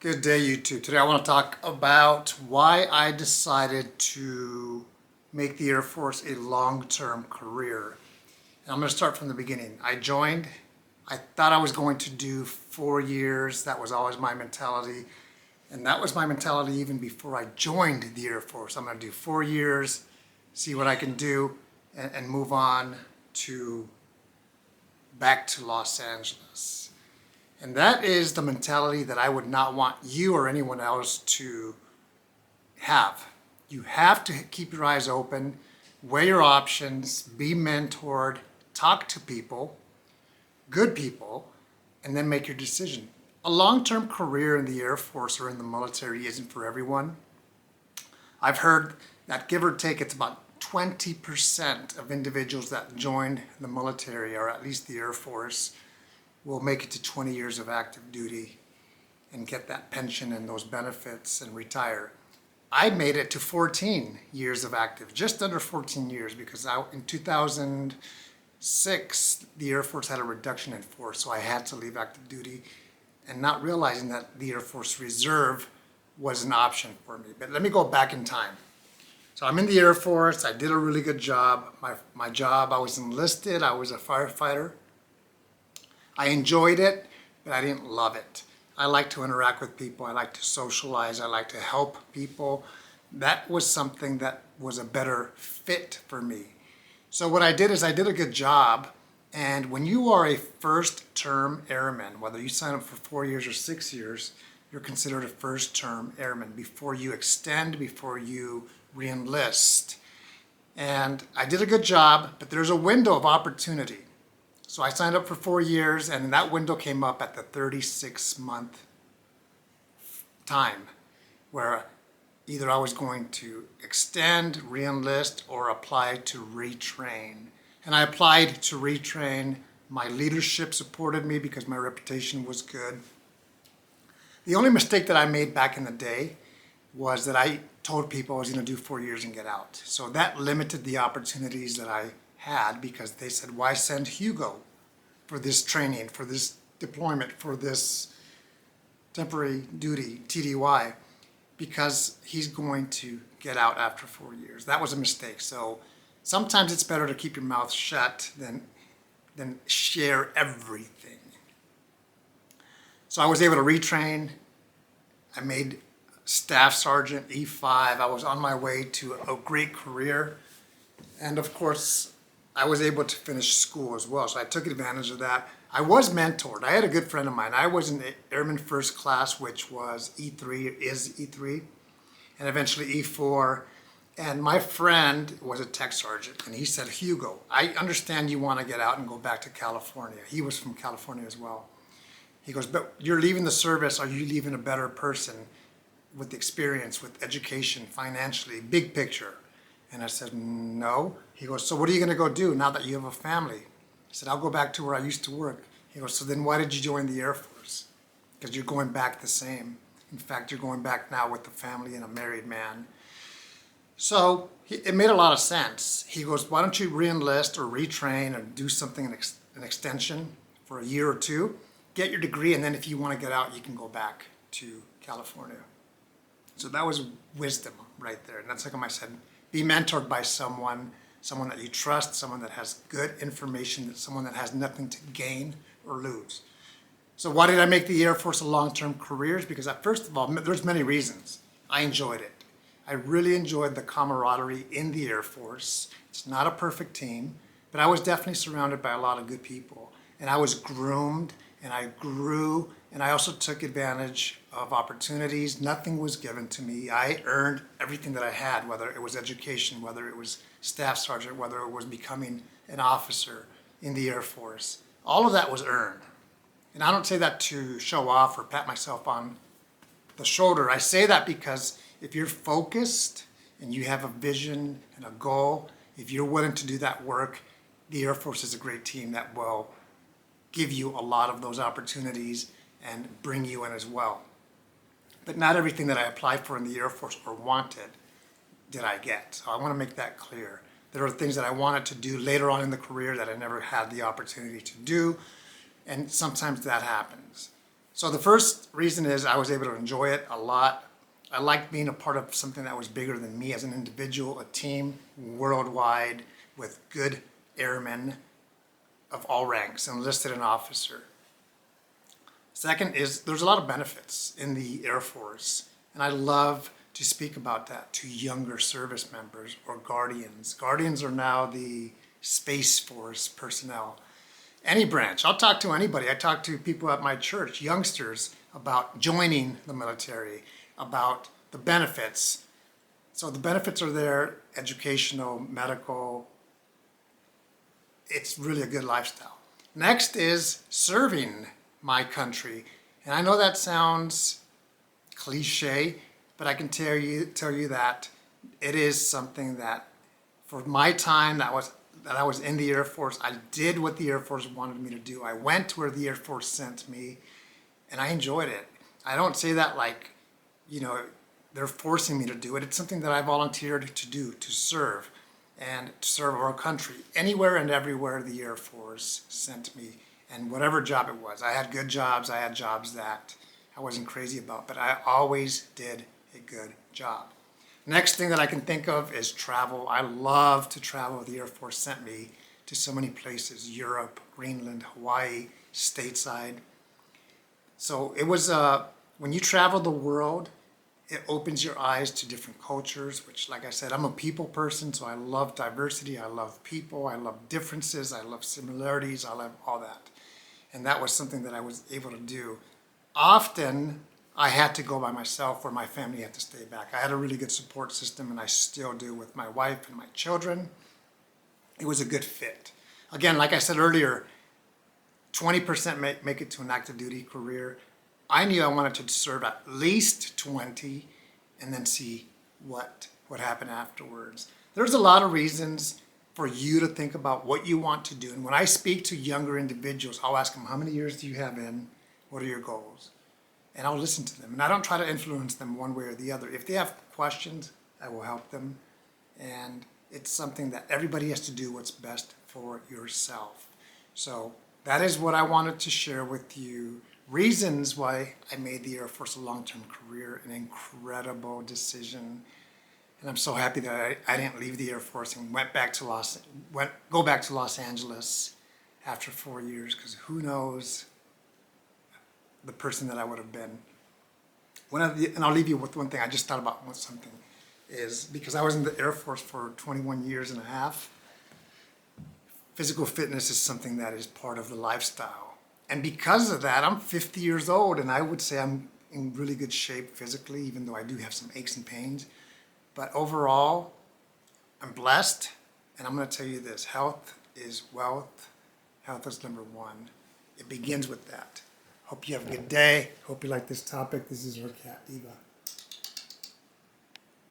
Good day, YouTube. Today I want to talk about why I decided to make the Air Force a long-term career. And I'm going to start from the beginning. I thought I was going to do 4 years. That was always my mentality. And that was my mentality even before I joined the Air Force. I'm going to do 4 years, see what I can do, and move on back to Los Angeles. And that is the mentality that I would not want you or anyone else to have. You have to keep your eyes open, weigh your options, be mentored, talk to people, good people, and then make your decision. A long-term career in the Air Force or in the military isn't for everyone. I've heard that give or take, it's about 20% of individuals that join the military, or at least the Air Force, will make it to 20 years of active duty and get that pension and those benefits and retire. I made it to 14 years of active, just under 14 years, because in 2006, the Air Force had a reduction in force, so I had to leave active duty, and not realizing that the Air Force Reserve was an option for me. But let me go back in time. So I'm in the Air Force. I did a really good job. My job, I was enlisted. I was a firefighter. I enjoyed it, but I didn't love it. I like to interact with people. I like to socialize. I like to help people. That was something that was a better fit for me. So what I did is I did a good job. And when you are a first-term airman, whether you sign up for 4 years or 6 years, you're considered a first-term airman before you extend, before you re-enlist. And I did a good job, but there's a window of opportunity. So I signed up for 4 years, and that window came up at the 36-month time, where either I was going to extend, re-enlist, or apply to retrain. And I applied to retrain. My leadership supported me because my reputation was good. The only mistake that I made back in the day was that I told people I was going to do 4 years and get out. So that limited the opportunities that I had, because they said, why send Hugo for this training, for this deployment, for this temporary duty, TDY, because he's going to get out after 4 years. That was a mistake. So sometimes it's better to keep your mouth shut than share everything. So I was able to retrain. I made Staff Sergeant E5. I was on my way to a great career. And of course, I was able to finish school as well, so I took advantage of that. I was mentored. I had a good friend of mine. I was in Airman First Class, which was E3, is E3, and eventually E4. And my friend was a tech sergeant, and he said, Hugo, I understand you want to get out and go back to California. He was from California as well. He goes, but you're leaving the service. Are you leaving a better person with experience, with education, financially, big picture? And I said, no. He goes, so what are you going to go do now that you have a family? I said, I'll go back to where I used to work. He goes, so then why did you join the Air Force? Because you're going back the same. In fact, you're going back now with a family and a married man. So it made a lot of sense. He goes, why don't you re-enlist or retrain or do something, an extension for a year or two, get your degree, and then if you want to get out, you can go back to California. So that was wisdom right there. And that's like I said, be mentored by someone that you trust, someone that has good information, someone that has nothing to gain or lose. So why did I make the Air Force a long-term career? Because first of all, there's many reasons. I enjoyed it. I really enjoyed the camaraderie in the Air Force. It's not a perfect team, but I was definitely surrounded by a lot of good people. And I was groomed, and I grew, and I also took advantage of opportunities. Nothing was given to me. I earned everything that I had, whether it was education, whether it was staff sergeant, whether it was becoming an officer in the Air Force. All of that was earned. And I don't say that to show off or pat myself on the shoulder. I say that because if you're focused and you have a vision and a goal, if you're willing to do that work, the Air Force is a great team that will give you a lot of those opportunities and bring you in as well. But not everything that I applied for in the Air Force or wanted did I get. So I want to make that clear. There are things that I wanted to do later on in the career that I never had the opportunity to do, and sometimes that happens. So the first reason is I was able to enjoy it a lot. I liked being a part of something that was bigger than me as an individual, a team worldwide with good airmen of all ranks, enlisted and officer. Second is there's a lot of benefits in the Air Force, and I love to speak about that to younger service members or guardians. Guardians are now the Space Force personnel. Any branch. I'll talk to anybody. I talk to people at my church, youngsters, about joining the military, about the benefits. So the benefits are there, educational, medical. It's really a good lifestyle. Next is serving my country. And I know that sounds cliche, but I can tell you that it is something that for my time that I was in the Air Force, I did what the Air Force wanted me to do. I went where the Air Force sent me, and I enjoyed it. I don't say that like, they're forcing me to do it. It's something that I volunteered to do, to serve, and to serve our country. Anywhere and everywhere the Air Force sent me, and whatever job it was. I had good jobs. I had jobs that I wasn't crazy about, but I always did a good job. Next thing that I can think of is travel. I love to travel. The Air Force sent me to so many places, Europe, Greenland, Hawaii, stateside. So it was, when you travel the world, it opens your eyes to different cultures, which, like I said, I'm a people person, so I love diversity. I love people. I love differences. I love similarities. I love all that. And that was something that I was able to do. Often, I had to go by myself or my family had to stay back. I had a really good support system, and I still do with my wife and my children. It was a good fit. Again, like I said earlier, 20% make it to an active duty career. I knew I wanted to serve at least 20 and then see what happened afterwards. There's a lot of reasons for you to think about what you want to do. And when I speak to younger individuals, I'll ask them, how many years do you have in? What are your goals? And I'll listen to them. And I don't try to influence them one way or the other. If they have questions, I will help them. And it's something that everybody has to do what's best for yourself. So that is what I wanted to share with you. Reasons why I made the Air Force a long-term career, an incredible decision. And I'm so happy that I didn't leave the Air Force and go back to Los Angeles after 4 years, because who knows the person that I would have been. And I'll leave you with one thing. I just thought about something. Is because I was in the Air Force for 21 years and a half, physical fitness is something that is part of the lifestyle. And because of that, I'm 50 years old, and I would say I'm in really good shape physically, even though I do have some aches and pains. But overall, I'm blessed, and I'm going to tell you this. Health is wealth. Health is number one. It begins with that. Hope you have a good day. Hope you like this topic. This is your cat, Eva.